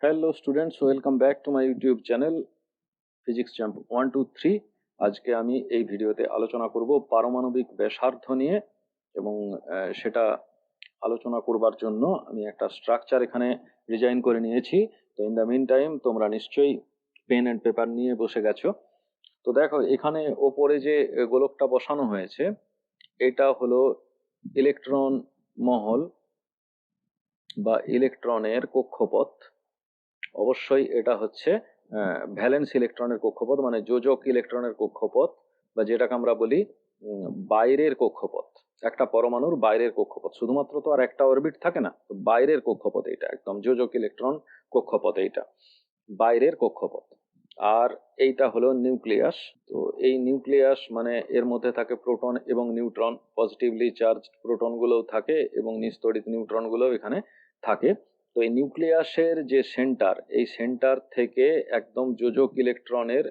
Hello students, welcome back to my YouTube channel physics champ 123। আজকে আমি এই ভিডিওতে আলোচনা করব পারমাণবিক ব্যাসার্ধ নিয়ে এবং সেটা আলোচনা করবার জন্য আমি একটা স্ট্রাকচার এখানে ডিজাইন করে নিয়েছি। তো ইন দ্য মিন টাইম তোমরা নিশ্চয়ই পেন অ্যান্ড পেপার নিয়ে বসে গেছো। তো দেখো, এখানে ওপরে যে গোলকটা বসানো হয়েছে এটা হলো ইলেকট্রন মহল বা ইলেকট্রনের কক্ষপথ। অবশ্যই এটা হচ্ছে ভ্যালেন্স ইলেকট্রনের কক্ষপথ, মানে যোজক ইলেকট্রনের কক্ষপথ, বা যেটাকে আমরা বলি বাইরের কক্ষপথ। একটা পরমাণুর বাইরের কক্ষপথ, শুধুমাত্র তো আর একটা অরবিট থাকে না, তো বাইরের কক্ষপথ এইটা, একদম যোজক ইলেকট্রন কক্ষপথ এইটা, বাইরের কক্ষপথ। আর এইটা হলো নিউক্লিয়াস। তো এই নিউক্লিয়াস মানে এর মধ্যে থাকে প্রোটন এবং নিউট্রন, পজিটিভলি চার্জ প্রোটন গুলোও থাকে এবং নিস্তড়িত নিউট্রন গুলো এখানে থাকে। তো এই নিউক্লিয়াসের যে সেন্টার, এই সেন্টার থেকে একদম যোজক ইলেকট্রনের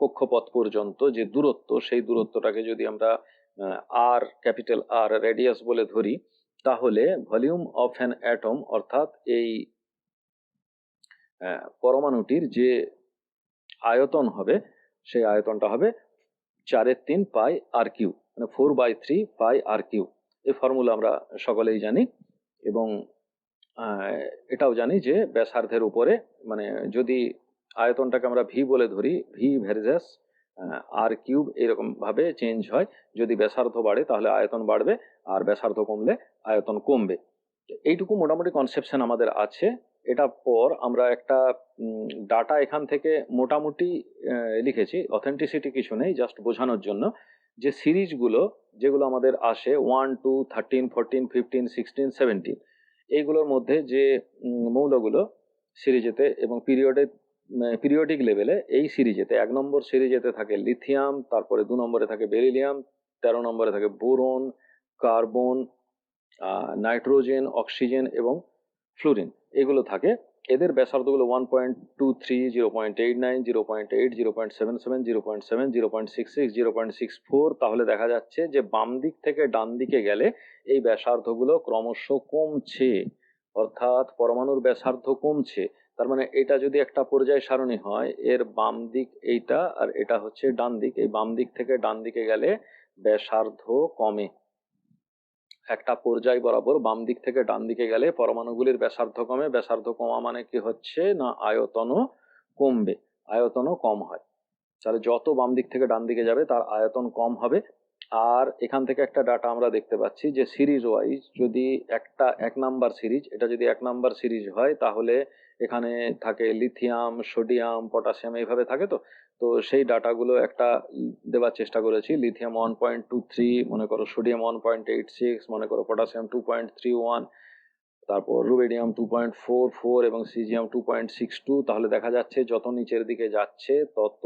কক্ষপথ পর্যন্ত যে দূরত্ব, সেই দূরত্বটাকে যদি আমরা আর, ক্যাপিটাল আর রেডিয়াস বলে ধরি, তাহলে ভলিউম অফ অ্যান অ্যাটম, অর্থাৎ এই পরমাণুটির যে আয়তন হবে সেই আয়তনটা হবে 4/3 পাই আর কিউ, মানে 4/3 পাই আর কিউ। এই ফর্মুলা আমরা সকলেই জানি এবং এটাও জানি যে ব্যাসার্ধের উপরে, মানে যদি আয়তনটাকে আমরা ভি বলে ধরি, ভি ভার্সাস আর কিউব এরকম ভাবে চেঞ্জ হয়। যদি ব্যাসার্ধ বাড়ে তাহলে আয়তন বাড়বে, আর ব্যাসার্ধ কমলে আয়তন কমবে। এইটুকু মোটামুটি কনসেপশন আমাদের আছে। এটা পর আমরা একটা ডাটা এখান থেকে মোটামুটি লিখেছি, অথেন্টিসিটি কিছু নেই, জাস্ট বোঝানোর জন্য যে সিরিজগুলো যেগুলো আমাদের আসে 1, 2, 13, 14, 15, 16, 17, এইগুলোর মধ্যে যে মৌলগুলো সিরিজেতে এবং পিরিয়ডিক লেভেলে, এই সিরিজেতে 1 নম্বর সিরিজেতে থাকে লিথিয়াম, তারপরে 2 নম্বরে থাকে বেরিলিয়াম, 13 নম্বরে থাকে বোরন, কার্বন, নাইট্রোজেন, অক্সিজেন এবং ফ্লুরিন, এগুলো থাকে। এদের ব্যাসার্ধগুলো 1.23, 0.89, 0.8, 0.77, 0.7, 0.66, 0.64। তাহলে দেখা যাচ্ছে যে বাম দিক থেকে ডান দিকে গেলে এই ব্যাসার্ধগুলো ক্রমশ কমছে, অর্থাৎ পরমাণুর ব্যাসার্ধ কমছে। তার মানে এটা যদি একটা পর্যায় সারণী হয়, এর বাম দিক এইটা আর এটা হচ্ছে ডান দিক, এই বাম দিক থেকে ডান দিকে গেলে ব্যাসার্ধ কমে। একটা পর্যায় বরাবর বাম দিক থেকে ডান দিকে গেলে পরমাণুগুলির ব্যাসার্ধ কমে। ব্যাসার্ধ কমা মানে কি হচ্ছে না, আয়তনও কমবে, আয়তনও কম হয়। তাহলে যত বাম দিক থেকে ডান দিকে যাবে তার আয়তন কম হবে। আর এখান থেকে একটা ডাটা আমরা দেখতে পাচ্ছি যে সিরিজ ওয়াইজ, যদি একটা 1 নাম্বার সিরিজ, এটা যদি 1 নাম্বার সিরিজ হয় তাহলে এখানে থাকে লিথিয়াম, সোডিয়াম, পটাশিয়াম, এইভাবে থাকে। তো তো সেই ডাটাগুলো একটা দেওয়ার চেষ্টা করেছি। লিথিয়াম 1.23, মনে করো সোডিয়াম 1.86, মনে করো পটাশিয়াম 2.31, তারপর রুবেডিয়াম 2.44 এবং সিজিয়াম 2.62। তাহলে দেখা যাচ্ছে যত নিচের দিকে যাচ্ছে তত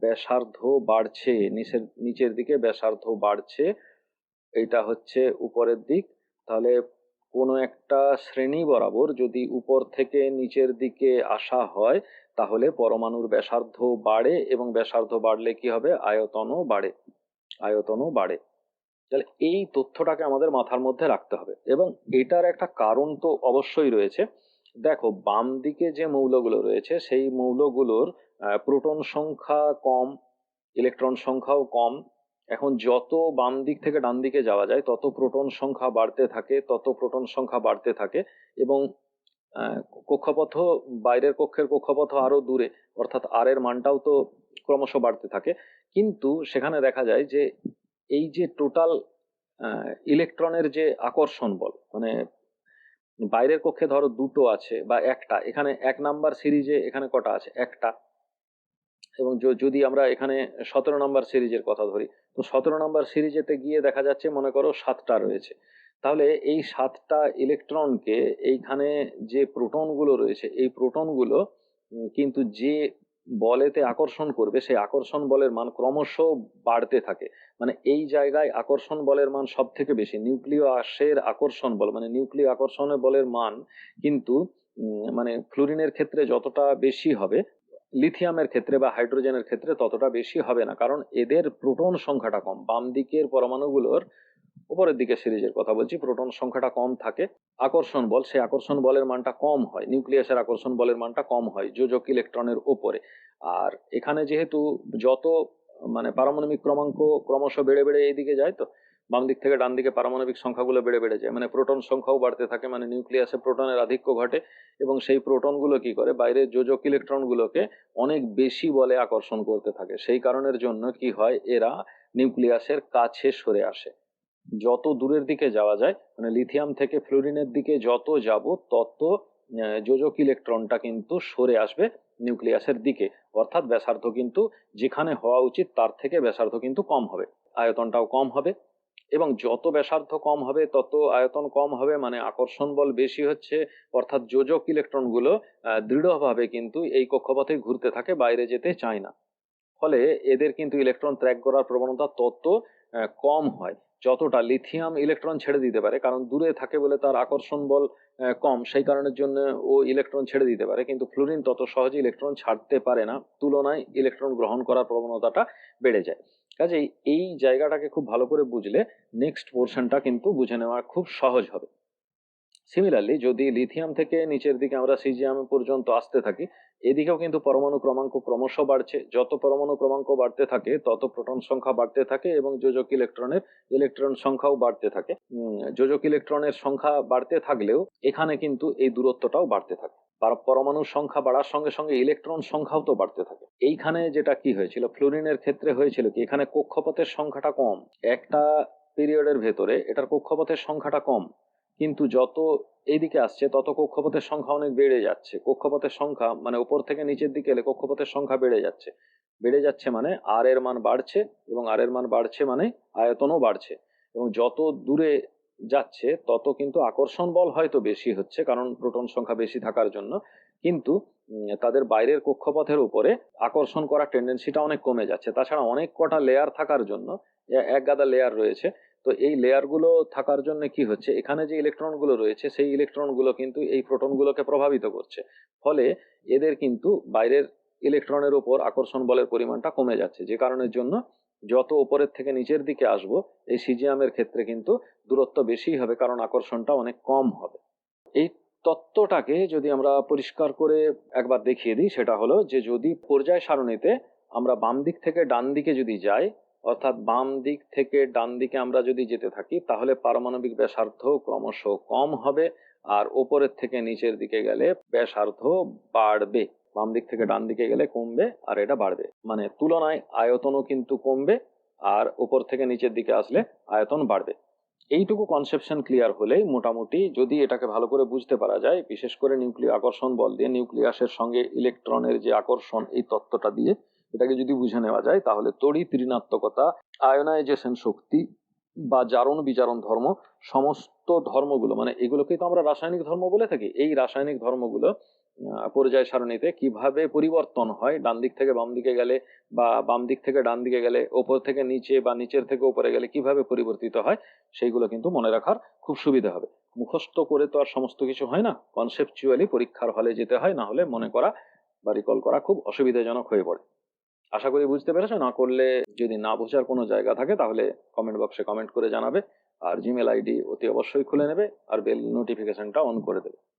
ব্যাসার্ধ বাড়ছে, নিচের দিকে ব্যাসার্ধ বাড়ছে। এইটা হচ্ছে উপরের দিক। তাহলে কোনো একটা শ্রেণী বরাবর যদি উপর থেকে নিচের দিকে আসা হয় তাহলে পরমাণুর ব্যাসার্ধ বাড়ে, এবং ব্যাসার্ধ বাড়লে কি হবে, আয়তনও বাড়ে, আয়তনও বাড়ে। তাহলে এই তথ্যটাকে আমাদের মাথার মধ্যে রাখতে হবে, এবং এটার একটা কারণ তো অবশ্যই রয়েছে। দেখো, বাম দিকে যে মৌলগুলো রয়েছে সেই মৌলগুলোর প্রোটন সংখ্যা কম, ইলেকট্রন সংখ্যাও কম। এখন যত বাম দিক থেকে ডান দিকে যাওয়া যায় তত প্রোটন সংখ্যা বাড়তে থাকে, তত প্রোটন সংখ্যা বাড়তে থাকে, এবং কক্ষপথ, বাইরের কক্ষের কক্ষপথ আরো দূরে, অর্থাৎ আর এর মানটাও তো ক্রমশ বাড়তে থাকে। কিন্তু সেখানে দেখা যায় যে এই যে টোটাল ইলেকট্রনের যে আকর্ষণ বল, মানে বাইরের কক্ষে ধরো দুটো আছে বা একটা, এখানে 1 নাম্বার সিরিজে এখানে কটা আছে, একটা। এবং যদি আমরা এখানে 17 নাম্বার সিরিজের কথা ধরি, তো 17 নাম্বার সিরিজেতে গিয়ে দেখা যাচ্ছে মনে করো 7টা রয়েছে। তাহলে এই 7টা ইলেকট্রনকে এইখানে যে প্রোটনগুলো রয়েছে, এই প্রোটনগুলো কিন্তু যে বলেতে আকর্ষণ করবে, সেই আকর্ষণ বলের মান ক্রমশ বাড়তে থাকে। মানে এই জায়গায় আকর্ষণ বলের মান সব থেকে বেশি, নিউক্লিয় আঁশের আকর্ষণ বল, মানে নিউক্লিয় আকর্ষণের বলের মান কিন্তু মানে ফ্লুরিনের ক্ষেত্রে যতটা বেশি হবে, লিথিয়ামের ক্ষেত্রে বা হাইড্রোজেনের ক্ষেত্রে ততটা বেশি হবে না, কারণ এদের প্রোটন সংখ্যাটা কম। বাম দিকের পরমাণুগুলোর উপরের দিকে সিরিজের কথা বলছি, প্রোটন সংখ্যাটা কম থাকে, আকর্ষণ বল, সেই আকর্ষণ বলের মানটা কম হয়, নিউক্লিয়াসের আকর্ষণ বলের মানটা কম হয় যোজক ইলেকট্রনের উপরে। আর এখানে যেহেতু যত মানে পারমাণবিক ক্রমাঙ্ক ক্রমশ বেড়ে বেড়ে এইদিকে যায়, তো বাম দিক থেকে ডান দিকে পারমাণবিক সংখ্যাগুলো বেড়ে বেড়ে যায়, মানে প্রোটন সংখ্যাও বাড়তে থাকে, মানে নিউক্লিয়াসে প্রোটনের আধিক্য ঘটে এবং সেই প্রোটনগুলো কি করে বাইরের যোজক ইলেকট্রনগুলোকে অনেক বেশি বলে আকর্ষণ করতে থাকে। সেই কারণের জন্য কি হয়, এরা নিউক্লিয়াসের কাছে সরে আসে। যত দূরের দিকে যাওয়া যায়, মানে লিথিয়াম থেকে ফ্লোরিনের দিকে যত যাব তত যোজক ইলেকট্রনটা কিন্তু সরে আসবে নিউক্লিয়াসের দিকে, অর্থাৎ ব্যাসার্ধ কিন্তু যেখানে হওয়া উচিত তার থেকে ব্যাসার্ধ কিন্তু কম হবে, আয়তনটাও কম হবে। এবং যত ব্যাসার্ধ কম হবে তত আয়তন কম হবে, মানে আকর্ষণ বল বেশি হচ্ছে, অর্থাৎ যোজক ইলেকট্রনগুলো দৃঢ়ভাবে কিন্তু এই কক্ষপথে ঘুরতে থাকে, বাইরে যেতে চায় না। ফলে এদের কিন্তু ইলেকট্রন ত্যাগ করার প্রবণতা তত কম হয়। যতটা লিথিয়াম ইলেকট্রন ছেড়ে দিতে পারে, কারণ দূরে থাকে বলে তার আকর্ষণ বল কম, সেই কারণের জন্য ও ইলেকট্রন ছেড়ে দিতে পারে, কিন্তু ফ্লোরিন তত সহজে ইলেকট্রন ছাড়তে পারে না, তুলনায় ইলেকট্রন গ্রহণ করার প্রবণতাটা বেড়ে যায়। কাজেই এই জায়গাটাকে খুব ভালো করে বুঝলে নেক্সট পোর্শনটা কিন্তু বুঝে নেওয়া খুব সহজ হবে। সিমিলারলি যদি লিথিয়াম থেকে নিচের দিকে আমরা সিজিয়াম পর্যন্ত আসতে থাকি, এদিকেও কিন্তু পরমাণু ক্রমাঙ্ক ক্রমশ বাড়ছে, যত পরমাণু ক্রমাঙ্ক বাড়তে থাকে তত প্রোটন সংখ্যা বাড়তে থাকে এবং যোজক ইলেকট্রনের ইলেকট্রন সংখ্যাও বাড়তে থাকে। যোজক ইলেকট্রনের সংখ্যা বাড়তে থাকলেও এখানে কিন্তু এই দূরত্বটাও বাড়তে থাকে। পরমাণুর সংখ্যা বাড়ার সঙ্গে সঙ্গে ইলেকট্রন সংখ্যাও তো বাড়তে থাকে। এইখানে যেটা কি হয়েছিল ফ্লোরিনের ক্ষেত্রে হয়েছিল কি, এখানে কক্ষপথের সংখ্যাটা কম, একটা পিরিয়ডের ভেতরে এটার কক্ষপথের সংখ্যাটা কম, কিন্তু যত এইদিকে আসছে তত কক্ষপথের সংখ্যা অনেক বেড়ে যাচ্ছে। কক্ষপথের সংখ্যা মানে উপর থেকে নিচের দিকে এলে কক্ষপথের সংখ্যা বেড়ে যাচ্ছে, বেড়ে যাচ্ছে মানে আর এর মান বাড়ছে, এবং আর এর মান বাড়ছে মানে আয়তনও বাড়ছে, এবং যত দূরে যাচ্ছে তত কিন্তু আকর্ষণ বল হয়তো বেশি হচ্ছে, কারণ প্রোটন সংখ্যা বেশি থাকার জন্য, কিন্তু তাদের বাইরের কক্ষপথের উপরে আকর্ষণ করার টেন্ডেন্সিটা অনেক কমে যাচ্ছে। তাছাড়া অনেক কটা লেয়ার থাকার জন্য, এক গাদা লেয়ার রয়েছে, তো এই লেয়ারগুলো থাকার জন্য কি হচ্ছে, এখানে যে ইলেকট্রনগুলো রয়েছে সেই ইলেকট্রনগুলো কিন্তু এই প্রোটনগুলোকে প্রভাবিত করছে, ফলে এদের কিন্তু বাইরের ইলেকট্রনের উপর আকর্ষণ বলের পরিমাণটা কমে যাচ্ছে, যে কারণের জন্য যত উপরের থেকে নিচের দিকে আসবো এই সিজিয়ামের ক্ষেত্রে কিন্তু দূরত্ব বেশি হবে, কারণ আকর্ষণটা অনেক কম হবে। এই তত্ত্বটাকে যদি আমরা পরিষ্কার করে একবার দেখিয়ে দিই, সেটা হলো যে যদি পর্যায় সারণীতে আমরা বাম দিক থেকে ডান দিকে যদি যাই, অর্থাৎ বাম দিক থেকে ডান দিকে আমরা যদি যেতে থাকি, তাহলে পারমাণবিক ব্যাসার্ধ ক্রমশ কম হবে, আর ওপরের থেকে নিচের দিকে গেলে ব্যাসার্ধ বাড়বে। বাম দিক থেকে ডান দিকে গেলে কমবে আর এটা বাড়বে, মানে তুলনায় আয়তনও কিন্তু কমবে, আর উপর থেকে নিচের দিকে আসলে আয়তন বাড়বে। এইটুকু কনসেপশন ক্লিয়ার হলেই মোটামুটি, যদি এটাকে ভালো করে বুঝতে পারা যায়, বিশেষ করে নিউক্লিয় আকর্ষণ বল দিয়ে নিউক্লিয়াসের সঙ্গে ইলেকট্রনের যে আকর্ষণ, এই তত্ত্বটা দিয়ে এটাকে যদি বুঝে নেওয়া যায়, তাহলে তড়িৎ ঋণাত্মকতা, আয়নাইজেশন শক্তি বা জারণ বিজারণ ধর্ম, সমস্ত ধর্মগুলো, মানে এগুলোকেই তো আমরা রাসায়নিক ধর্ম বলে থাকি, এই রাসায়নিক ধর্মগুলো পর্যায় সারণীতে কিভাবে পরিবর্তন হয়, ডান দিক থেকে বাম দিকে গেলে বা বাম দিক থেকে ডান দিকে গেলে, ওপর থেকে নিচে বা নিচের থেকে উপরে গেলে কিভাবে পরিবর্তিত হয়, সেইগুলো কিন্তু মনে রাখার খুব সুবিধা হবে। মুখস্থ করে তো আর সমস্ত কিছু হয় না, কনসেপচুয়ালি পরীক্ষার হলে যেতে হয়, না হলে মনে করা বা রিকল করা খুব অসুবিধাজনক হয়ে পড়ে। আশা করি বুঝতে পেরেছো। না করলে, যদি না বোঝার কোনো জায়গা থাকে, তাহলে কমেন্ট বক্সে কমেন্ট করে জানাবে, আর জিমেল আইডি অতি অবশ্যই খুলে নেবে আর বেল নোটিফিকেশনটা অন করে দেবে।